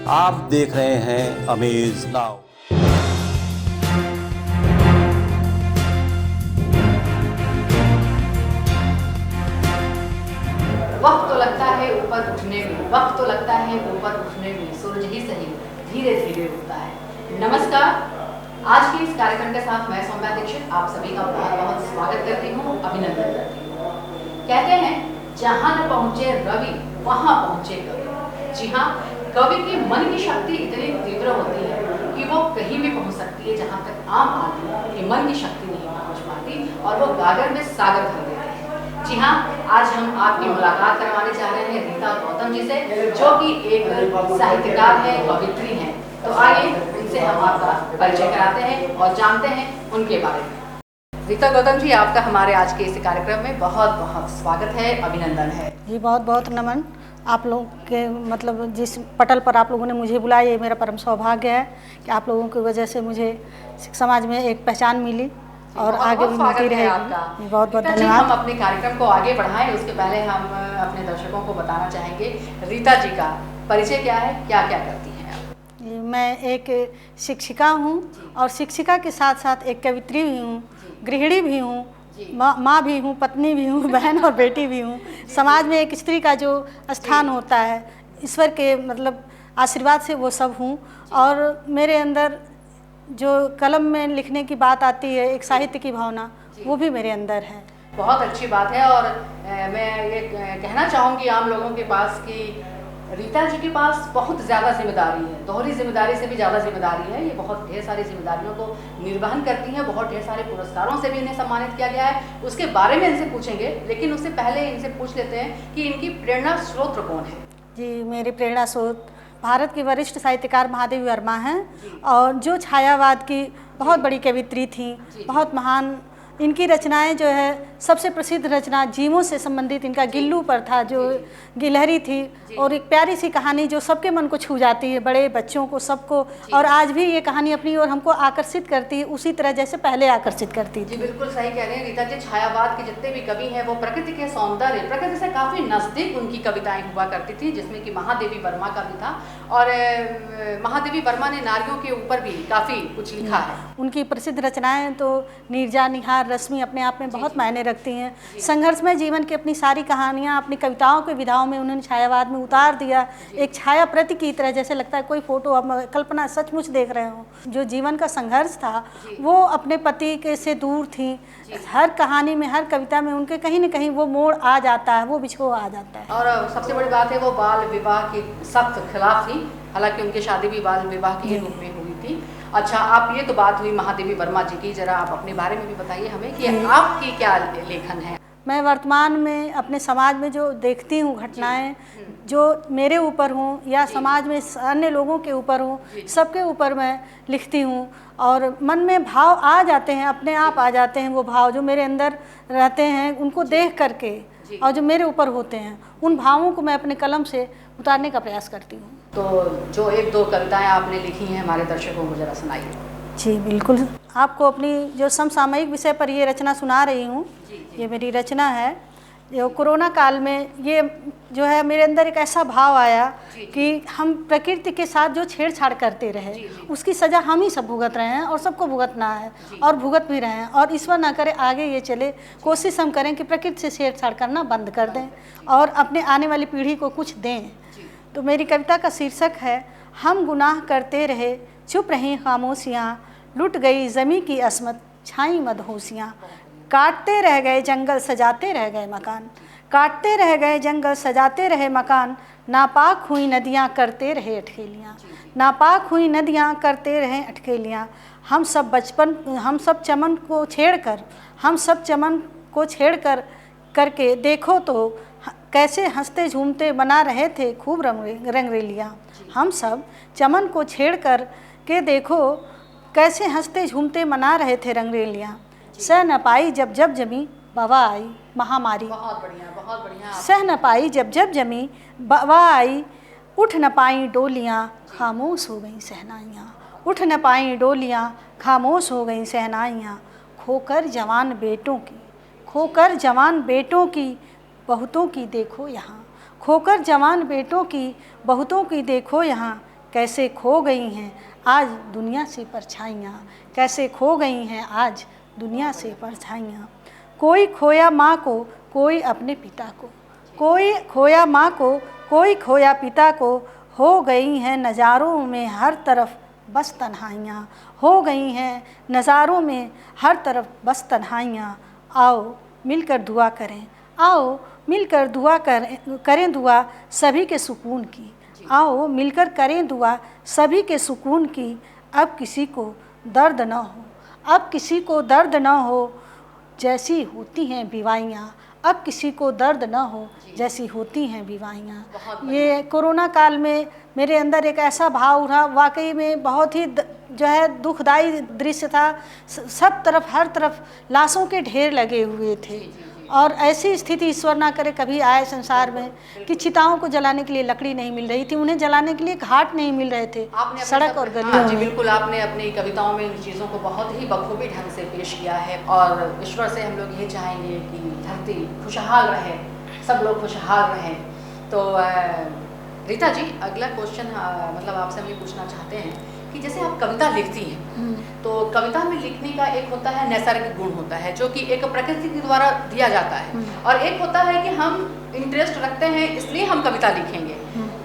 आप देख रहे हैं अमेज नाउ। वक्त तो लगता है ऊपर उठने में, वक्त तो लगता है ऊपर उठने में, सूरज ही सही धीरे धीरे उगता है। नमस्कार, आज के इस कार्यक्रम के साथ मैं सौम्या दीक्षित आप सभी का बहुत बहुत स्वागत करती हूँ, अभिनंदन करती हूँ। कहते हैं जहाँ न पहुँचे रवि वहाँ पहुँचे कवि। जी हाँ, कवि की मन की शक्ति इतनी तीव्र होती है कि वो कहीं भी पहुँच सकती है जहाँ तक आम आदमी की मन की शक्ति नहीं पहुँच पाती, और वो गागर में सागर भर देते हैं। जी हाँ, आज हम आपकी मुलाकात करवाने जा रहे हैं रीता गौतम जी से, जो कि एक साहित्यकार है, कवित्री हैं। तो आइए उनसे हम आपका परिचय कराते हैं और जानते हैं उनके बारे में। रीता गौतम जी, आपका हमारे आज के इस कार्यक्रम में बहुत बहुत स्वागत है, अभिनंदन है जी। बहुत बहुत नमन। आप लोग के मतलब जिस पटल पर आप लोगों ने मुझे बुलाया, ये मेरा परम सौभाग्य है कि आप लोगों की वजह से मुझे समाज में एक पहचान मिली और आगे भी मिलती रहेगी। बहुत बहुत धन्यवाद। हम अपने कार्यक्रम को आगे बढ़ाएं, उसके पहले हम अपने दर्शकों को बताना चाहेंगे रीता जी का परिचय क्या है, क्या क्या करती हैं आप? मैं एक शिक्षिका हूँ और शिक्षिका के साथ साथ एक कवित्री भी हूँ, गृहिणी भी हूँ, माँ भी हूँ, पत्नी भी हूँ, बहन और बेटी भी हूँ। समाज में एक स्त्री का जो स्थान होता है, ईश्वर के मतलब आशीर्वाद से वो सब हूँ। और मेरे अंदर जो कलम में लिखने की बात आती है, एक साहित्य की भावना, वो भी मेरे अंदर है। बहुत अच्छी बात है। और मैं ये कहना चाहूँगी आम लोगों के पास कि रीता जी के पास बहुत ज़्यादा जिम्मेदारी है, दोहरी जिम्मेदारी से भी ज़्यादा जिम्मेदारी है। ये बहुत ढेर सारी जिम्मेदारियों को निर्वहन करती हैं, बहुत ढेर सारे पुरस्कारों से भी इन्हें सम्मानित किया गया है। उसके बारे में इनसे पूछेंगे, लेकिन उससे पहले इनसे पूछ लेते हैं कि इनकी प्रेरणा स्रोत कौन है। जी, मेरी प्रेरणा स्रोत भारत की वरिष्ठ साहित्यकार महादेवी वर्मा हैं, और जो छायावाद की बहुत बड़ी कवित्री थी, बहुत महान। इनकी रचनाएं जो है, सबसे प्रसिद्ध रचना जीवों से संबंधित इनका गिल्लू पर था, जो गिलहरी थी, और एक प्यारी सी कहानी जो सबके मन को छू जाती है, बड़े बच्चों को, सबको। और आज भी ये कहानी अपनी ओर हमको आकर्षित करती है, उसी तरह जैसे पहले आकर्षित करती थी। जी बिल्कुल सही कह रहे हैं रीता जी। छायावाद के जितने भी कवि हैं वो प्रकृति के सौंदर्य, प्रकृति से काफ़ी नज़दीक उनकी कविताएं हुआ करती थी, जिसमें कि महादेवी वर्मा का भी था। और महादेवी वर्मा ने नारियों के ऊपर भी काफ़ी कुछ लिखा है। उनकी प्रसिद्ध रचनाएं तो नीरजा, निहार, रश्मि अपने आप में बहुत मायने रखती हैं। संघर्षमय जीवन की अपनी सारी कहानियाँ अपनी कविताओं के विधाओं में उन्होंने छायावाद में उतार दिया, एक छाया प्रति की तरह, जैसे लगता है कोई फोटो अब कल्पना सचमुच देख रहे हो। जो जीवन का संघर्ष था वो अपने पति के से दूर थी। हर कहानी में, हर कविता में उनके कहीं न कहीं वो मोड़ आ जाता है, वो बिछो आ जाता है। और सबसे बड़ी बात है वो बाल विवाह की सख्त खिलाफ थी, हालांकि उनकी शादी भी बाल विवाह के रूप में हुई थी। अच्छा, आप ये तो बात हुई महादेवी वर्मा जी की, जरा आप अपने बारे में भी बताइए हमें कि आपकी क्या लेखन है। मैं वर्तमान में अपने समाज में जो देखती हूँ घटनाएं, जो मेरे ऊपर हों या समाज में अन्य लोगों के ऊपर हों, सबके ऊपर मैं लिखती हूँ। और मन में भाव आ जाते हैं, अपने आप आ जाते हैं वो भाव जो मेरे अंदर रहते हैं, उनको देख करके, और जो मेरे ऊपर होते हैं, उन भावों को मैं अपने कलम से उतारने का प्रयास करती हूँ। तो जो एक दो कविताएं आपने लिखी हैं हमारे दर्शकों को जरा सुनाइए। जी बिल्कुल, आपको अपनी जो समसामयिक विषय पर ये रचना सुना रही हूँ। ये मेरी रचना है जो कोरोना काल में, ये जो है मेरे अंदर एक ऐसा भाव आया कि हम प्रकृति के साथ जो छेड़छाड़ करते रहे, उसकी सज़ा हम ही सब भुगत रहे हैं और सबको भुगतना है, और भुगत भी रहे हैं। और ईश्वर ना करे आगे ये चले, कोशिश हम करें कि प्रकृति से छेड़छाड़ करना बंद कर दें और अपने आने वाली पीढ़ी को कुछ दें। तो मेरी कविता का शीर्षक है, हम गुनाह करते रहे, चुप रहीं खामोशियाँ, लुट गई ज़मी की असमत, छाई मदहोशियाँ। काटते रह गए जंगल, सजाते रह गए मकान, काटते रह गए जंगल, सजाते रहे मकान। नापाक हुई नदियाँ करते रहे अटखेलियाँ, नापाक हुई नदियाँ करते रहे अटखेलियाँ। हम सब चमन को छेड़कर, हम सब चमन को छेड़कर करके देखो तो कैसे हंसते झूमते बना रहे थे खूब रंगरेलियाँ। हम सब चमन को छेड़कर के देखो कैसे हंसते झूमते मना रहे थे रंगरेलियाँ। सह न पाई जब जब जमी वबा आई महामारी, बहुत बढ़िया, बहुत बढ़िया। सह न पाई जब जब जमी वबा आई, उठ न पाई डोलियाँ खामोश हो गई सहनाइयाँ, उठ न पाई डोलियाँ खामोश हो गई सहनाइयाँ। खोकर जवान बेटों की, खोकर जवान बेटों की बहुतों की देखो यहाँ, खोकर जवान बेटों की बहुतों की देखो यहाँ। कैसे खो गई हैं आज दुनिया से परछाइयाँ, कैसे खो गई हैं आज दुनिया से परछाइयाँ। कोई खोया माँ को, कोई अपने पिता को, कोई खोया माँ को, कोई खोया पिता को, हो गई हैं नज़ारों में हर तरफ बस तन्हाइयाँ, हो गई हैं नज़ारों में हर तरफ बस तन्हाइयाँ। आओ मिलकर दुआ करें, आओ मिलकर दुआ करें दुआ सभी के सुकून की, आओ मिलकर करें दुआ सभी के सुकून की। अब किसी को दर्द न हो, अब किसी को दर्द न हो, जैसी होती हैं बीमारियाँ, अब किसी को दर्द न हो जैसी होती हैं बीमारियाँ। ये कोरोना काल में मेरे अंदर एक ऐसा भाव उठा, वाकई में बहुत ही जो है दुखदाई दृश्य था। सब तरफ हर तरफ लाशों के ढेर लगे हुए थे और ऐसी स्थिति ईश्वर ना करे कभी आए संसार में कि चिताओं को जलाने के लिए लकड़ी नहीं मिल रही थी, उन्हें जलाने के लिए घाट नहीं मिल रहे थे सड़क और गलियों जी में। बिल्कुल, आपने अपनी कविताओं में इन चीज़ों को बहुत ही बखूबी ढंग से पेश किया है और ईश्वर से हम लोग ये चाहेंगे कि धरती खुशहाल रहे, सब लोग खुशहाल रहें। तो रीता जी, अगला क्वेश्चन मतलब आपसे हम ये पूछना चाहते हैं कि जैसे आप कविता लिखती हैं तो कविता में लिखने का एक होता है नैसर्गिक गुण होता है जो कि एक प्रकृति के द्वारा दिया जाता है, और एक होता है कि हम इंटरेस्ट रखते हैं इसलिए हम कविता लिखेंगे।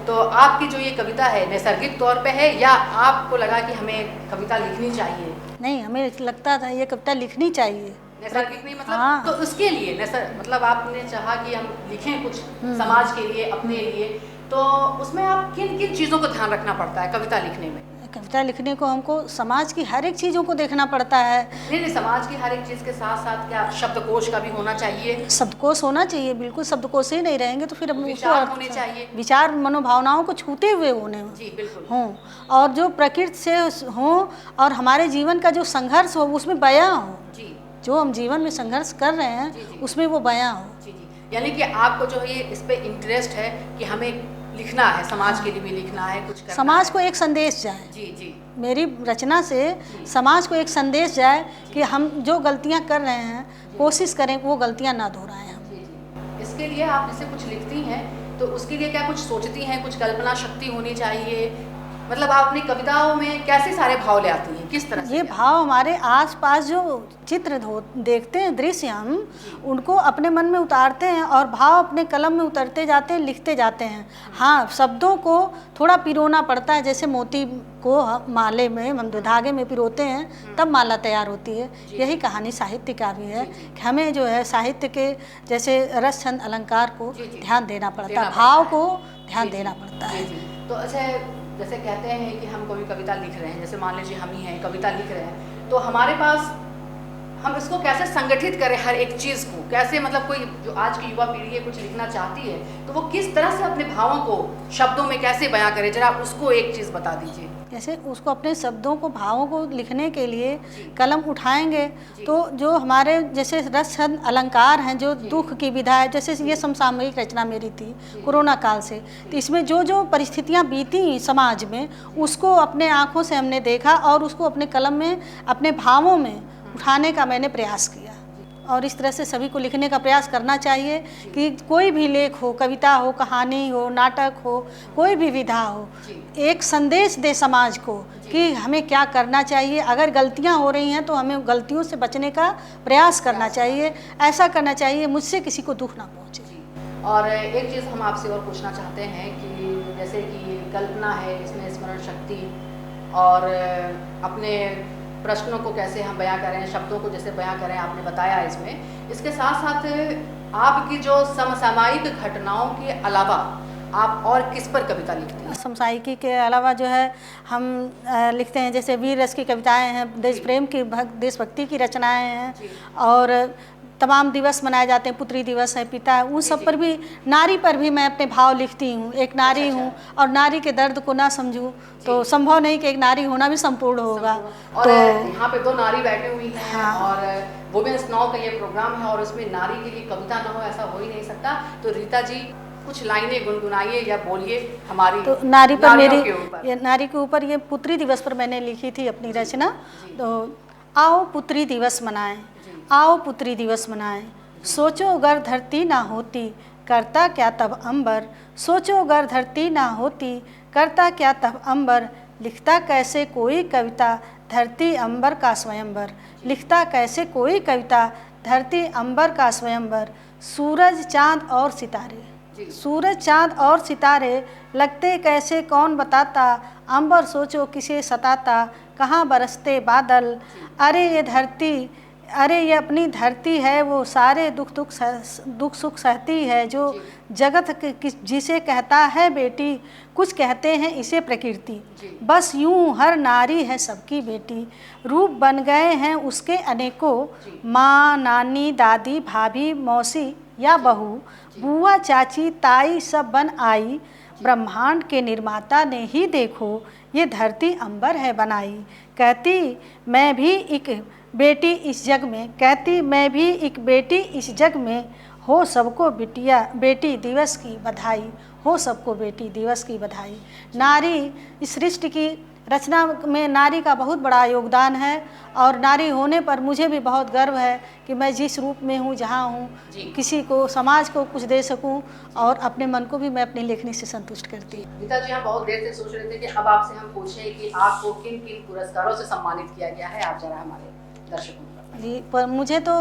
तो आपकी जो ये कविता है नैसर्गिक तौर पे है या आपको लगा कि हमें कविता लिखनी चाहिए? नहीं, हमें लगता था ये कविता लिखनी चाहिए। नैसर्गिक नहीं मतलब हाँ। तो उसके लिए मतलब आपने चाहा कि हम लिखें कुछ समाज के लिए, अपने लिए, तो उसमें आप किन किन चीज़ों को ध्यान रखना पड़ता है कविता लिखने में? कविता लिखने को हमको समाज की हर एक चीज़ों को देखना पड़ता है। नहीं, समाज की हर एक चीज़ के साथ साथ क्या शब्दकोश का भी होना चाहिए? शब्दकोश होना चाहिए, बिल्कुल शब्दकोश ही नहीं रहेंगे तो फिर हम विचार होने चाहिए, विचार मनोभावनाओं को छूते हुए होने जी बिल्कुल हों, और जो प्रकृति से हों और हमारे जीवन का जो संघर्ष हो उसमें बयां हो, जी, जो जो हम जीवन में संघर्ष कर रहे हैं उसमें वो बयां हो। जी जी, यानी कि आपको जो है ये इस पे इंटरेस्ट है कि हमें लिखना है, समाज के लिए भी लिखना है, कुछ करना समाज है। को एक संदेश जाए। जी जी, मेरी रचना से समाज को एक संदेश जाए कि हम जो गलतियां कर रहे हैं कोशिश करें वो गलतियां ना दोहराएं हम। जी जी। इसके लिए आप जैसे कुछ लिखती हैं तो उसके लिए क्या कुछ सोचती हैं, कुछ कल्पना शक्ति होनी चाहिए? मतलब आप अपनी कविताओं में कैसे सारे भाव ले आती हैं, किस तरह से? ये भाव हमारे आसपास जो चित्र देखते हैं, दृश्य, हम उनको अपने मन में उतारते हैं और भाव अपने कलम में उतरते जाते हैं, लिखते जाते हैं। हाँ, शब्दों को थोड़ा पिरोना पड़ता है, जैसे मोती को माले में हम धागे में पिरोते हैं तब माला तैयार होती है। यही कहानी साहित्य का भी है कि हमें जो है साहित्य के जैसे रस छंद अलंकार को ध्यान देना पड़ता है, भाव को ध्यान देना पड़ता है। तो अच्छा, जैसे कहते हैं कि हम कोई कविता लिख रहे हैं, जैसे मान लीजिए हम ही हैं कविता लिख रहे हैं, तो हमारे पास हम इसको कैसे संगठित करें, हर एक चीज़ को कैसे, मतलब कोई जो आज की युवा पीढ़ी है कुछ लिखना चाहती है तो वो किस तरह से अपने भावों को शब्दों में कैसे बयां करे, जरा उसको एक चीज़ बता दीजिए। जैसे उसको अपने शब्दों को, भावों को लिखने के लिए कलम उठाएंगे तो जो हमारे जैसे रस छंद अलंकार हैं, जो दुख की विधा है, जैसे ये समसामयिक रचना मेरी थी कोरोना काल से, तो इसमें जो जो परिस्थितियां बीती समाज में उसको अपने आँखों से हमने देखा और उसको अपने कलम में, अपने भावों में उठाने का मैंने प्रयास किया। और इस तरह से सभी को लिखने का प्रयास करना चाहिए कि कोई भी लेख हो, कविता हो, कहानी हो, नाटक हो, कोई भी विधा हो, एक संदेश दे समाज को कि हमें क्या करना चाहिए। अगर गलतियां हो रही हैं तो हमें गलतियों से बचने का प्रयास करना चाहिए, ऐसा करना चाहिए मुझसे किसी को दुख ना पहुँचे। और एक चीज़ हम आपसे और पूछना चाहते हैं कि जैसे कि कल्पना है, इसमें स्मरण शक्ति और अपने प्रश्नों को कैसे हम बयां करें, शब्दों को जैसे बयां करें, आपने बताया इसमें। इसके साथ साथ आपकी जो समसामयिक घटनाओं के अलावा आप और किस पर कविता लिखते हैं? समसामयिकी के अलावा जो है हम लिखते हैं, जैसे वीर रस की कविताएं हैं, देश प्रेम की, देशभक्ति की रचनाएं हैं, और तमाम दिवस मनाए जाते हैं, पुत्री दिवस है, पिता है, उन सब पर भी, नारी पर भी मैं अपने भाव लिखती हूँ। एक नारी हूँ और नारी के दर्द को ना समझूँ तो संभव नहीं कि एक नारी होना भी संपूर्ण होगा। और तो यहाँ पे दो नारी बैठी हुई हैं। हाँ। और वुमेन्स नाउ का ये प्रोग्राम है और उसमें नारी के लिए कविता ना हो ऐसा हो ही नहीं सकता। तो रीता जी कुछ लाइनें गुनगुनाइए या बोलिए हमारी तो नारी पर मेरी ये नारी के ऊपर ये पुत्री दिवस पर मैंने लिखी थी अपनी रचना। तो आओ पुत्री दिवस मनाएं, आओ पुत्री दिवस मनाएं, सोचो अगर धरती ना होती करता क्या तब अंबर, सोचो अगर धरती ना होती, करता क्या तब अंबर, लिखता कैसे कोई कविता, धरती अंबर का स्वयंवर, लिखता कैसे कोई कविता, धरती अंबर का स्वयंवर। सूरज चाँद और सितारे, सूरज चाँद और सितारे, लगते कैसे कौन बताता, अंबर सोचो किसे सताता, कहाँ बरसते बादल। अरे ये धरती, अरे ये अपनी धरती है, वो सारे दुख सुख सहती है, जो जगत जिसे कहता है बेटी, कुछ कहते हैं इसे प्रकृति। बस यूं हर नारी है सबकी बेटी, रूप बन गए हैं उसके अनेकों, माँ नानी दादी भाभी मौसी या बहू, बुआ चाची ताई सब बन आई, ब्रह्मांड के निर्माता ने ही देखो ये धरती अंबर है बनाई। कहती मैं भी एक बेटी इस जग में, कहती मैं भी एक बेटी इस जग में, हो सबको बिटिया बेटी दिवस की बधाई, हो सबको बेटी दिवस की बधाई। नारी इस सृष्टि की रचना में नारी का बहुत बड़ा योगदान है और नारी होने पर मुझे भी बहुत गर्व है कि मैं जिस रूप में हूँ, जहाँ हूँ, किसी को समाज को कुछ दे सकूँ और अपने मन को भी मैं अपनी लेखनी से संतुष्ट करती हूँ। गीता जी, हम बहुत देर से सोच रहे थे कि अब आपसे हम पूछें कि आपको किन किन पुरस्कारों से सम्मानित किया गया है, आप जरा हमारे दर्शकों को। जी, पर मुझे तो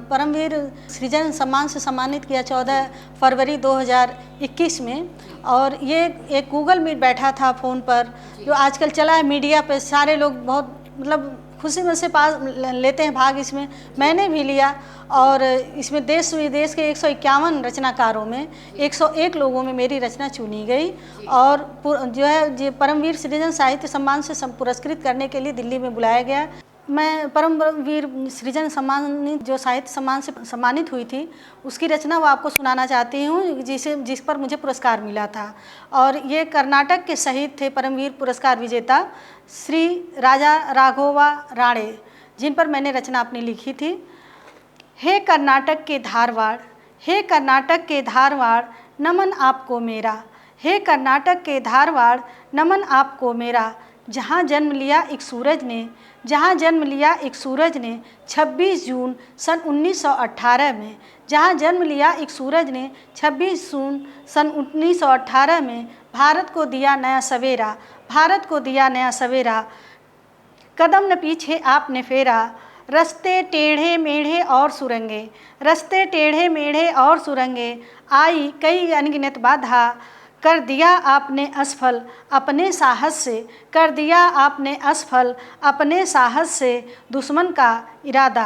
परमवीर सृजन सम्मान से सम्मानित किया 14 फरवरी 2021 में, और ये एक गूगल मीट बैठा था फ़ोन पर, जो आजकल चला है मीडिया पे, सारे लोग बहुत मतलब खुशी में से पास लेते हैं भाग इसमें, मैंने भी लिया। और इसमें देश विदेश के 151 रचनाकारों में 101 लोगों में मेरी रचना चुनी गई और जो है परमवीर सृजन साहित्य सम्मान से पुरस्कृत करने के लिए दिल्ली में बुलाया गया। मैं परमवीर सृजन सम्मानित जो साहित्य सम्मान से सम्मानित हुई थी उसकी रचना वो आपको सुनाना चाहती हूँ, जिस पर मुझे पुरस्कार मिला था। और ये कर्नाटक के शहीद थे परमवीर पुरस्कार विजेता श्री राजा राघोवा राणे, जिन पर मैंने रचना अपनी लिखी थी। हे कर्नाटक के धारवाड़, हे कर्नाटक के धारवाड़, नमन आपको मेरा, हे कर्नाटक के धारवाड़, नमन आपको मेरा। जहाँ जन्म लिया एक सूरज ने, जहाँ जन्म लिया एक सूरज ने 26 जून सन 1918 में, जहाँ जन्म लिया एक सूरज ने 26 जून सन 1918 में, भारत को दिया नया सवेरा, भारत को दिया नया सवेरा। कदम न पीछे आपने फेरा, रस्ते टेढ़े मेढ़े और सुरंगे, रस्ते टेढ़े मेढ़े और सुरंगे, आई कई अनगिनत बाधा, कर दिया आपने असफल अपने साहस से, कर दिया आपने असफल अपने साहस से दुश्मन का इरादा।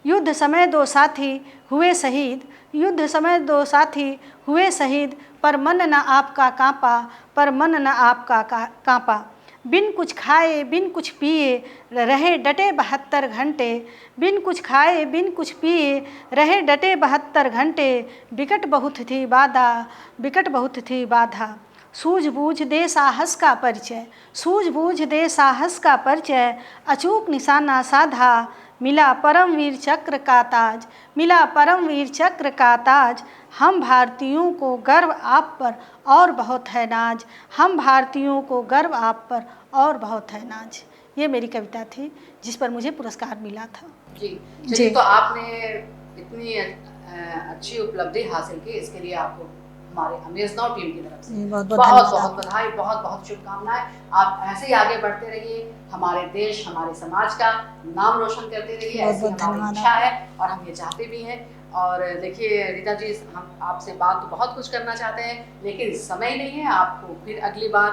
युद्ध समय दो साथी हुए शहीद, युद्ध समय दो साथी हुए शहीद, पर मन न आपका कांपा, पर मन न आपका कांपा। बिन कुछ खाए बिन कुछ पिए रहे डटे 72 घंटे, बिन कुछ खाए बिन कुछ पिए रहे डटे 72 घंटे। बिकट बहुत थी बाधा, बिकट बहुत थी बाधा। सूझबूझ दे साहस का परिचय, सूझबूझ दे साहस का परिचय, अचूक निशाना साधा, मिला परमवीर चक्र का ताज, मिला परमवीर चक्र का ताज। हम भारतीयों को गर्व आप पर और बहुत है नाज, हम भारतीयों को गर्व आप पर और बहुत है नाज। ये मेरी कविता थी जिस पर मुझे पुरस्कार मिला था। जी, तो आपने इतनी अच्छी उपलब्धि हासिल की, इसके लिए आपको हमारे अमेज नाउ टीम की तरफ से बहुत बहुत बधाई, बहुत बहुत शुभकामनाएं। आप ऐसे ही आगे बढ़ते रहिए, हमारे देश हमारे समाज का नाम रोशन करते रहिए, ऐसी हमारी इच्छा है और हम ये चाहते भी हैं। और देखिए रीता जी, हम आपसे बात तो बहुत कुछ करना चाहते हैं लेकिन समय नहीं है। आपको फिर अगली बार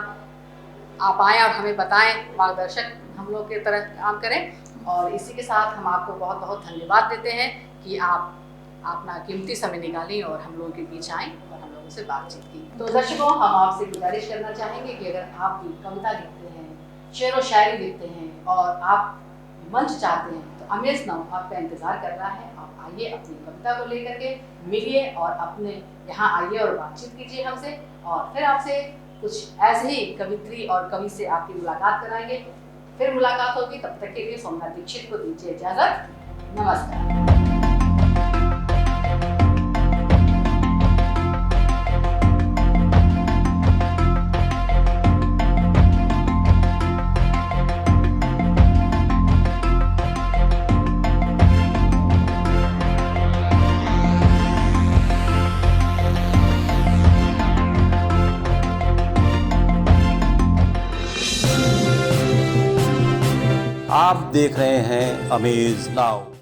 आप आएँ और हमें बताएं, मार्गदर्शक हम लोग की तरह काम करें। और इसी के साथ हम आपको बहुत बहुत धन्यवाद देते हैं कि आप अपना कीमती समय निकाली और हम लोगों के बीच आएँ और हम लोगों से बातचीत की। तो दर्शकों, हम आपसे गुजारिश करना चाहेंगे कि अगर आप भी कविता लिखते हैं, शेर व शायरी लिखते हैं और आप मंच चाहते हैं तो अमेज नाउ आपका इंतज़ार कर रहा है। आप आइए, अपनी कविता को लेकर के मिलिए और अपने यहाँ आइए और बातचीत कीजिए हमसे, और फिर आपसे कुछ ऐसे ही कवित्री और कवि से आपकी मुलाकात कराएंगे। फिर मुलाकात होगी, तब तक के लिए सोमनाथ दीक्षित को दीजिए इजाज़त। नमस्कार। आप देख रहे हैं अमेज नाउ।